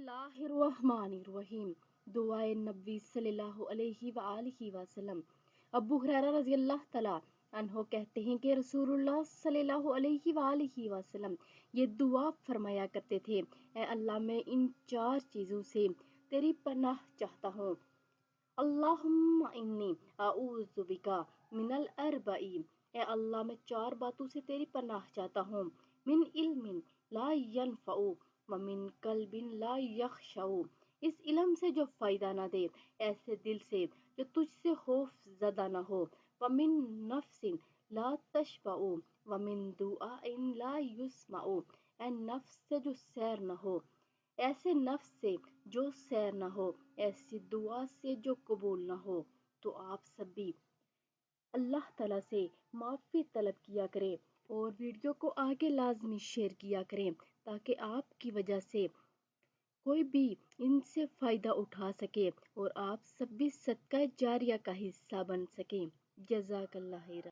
बिस्मिल्लाहिर्रहमानिर्रहीम। दुआए नबी सल्लल्लाहु अलैहि वआलिहि वसल्लम। अबू हुरैरा रज़ी अल्लाह तआला अन्हो कहते हैं कि रसूलुल्लाह सल्लल्लाहु अलैहि वआलिहि वसल्लम ये दुआ फरमाया करते थे, ऐ अल्लाह मैं इन 4 चीज़ों से तेरी पनाह चाहता हूँ। अल्लाहुम्मा इन्नी अऊज़ु बिका मिनल अरबई, ऐ अल्लाह मैं 4 बातों से तेरी पनाह चाहता हूँ। मिन इल्मिन ला यनफ़उ व मिन कल्बिन ला यख़शउ, इस इल्म से जो फ़ायदा ना दे, ऐसे दिल से जो तुझसे खौफ ज़दा ना हो। व मिन नफ्सिन ला तशबउ व मिन दुआइन ला युस्मउ, ऐ नफ्स से जो सैर ना हो, ऐसे नफ्स से जो सैर ना हो, ऐसी दुआ से जो कबूल ना हो। तो आप सभी अल्लाह ताला से माफ़ी तलब किया करें और वीडियो को आगे लाजमी शेयर किया करें ताकि आपकी वजह से कोई भी इनसे फ़ायदा उठा सके और आप सभी सदका जारिया का हिस्सा बन सकें। जज़ाकल्लाह खैर।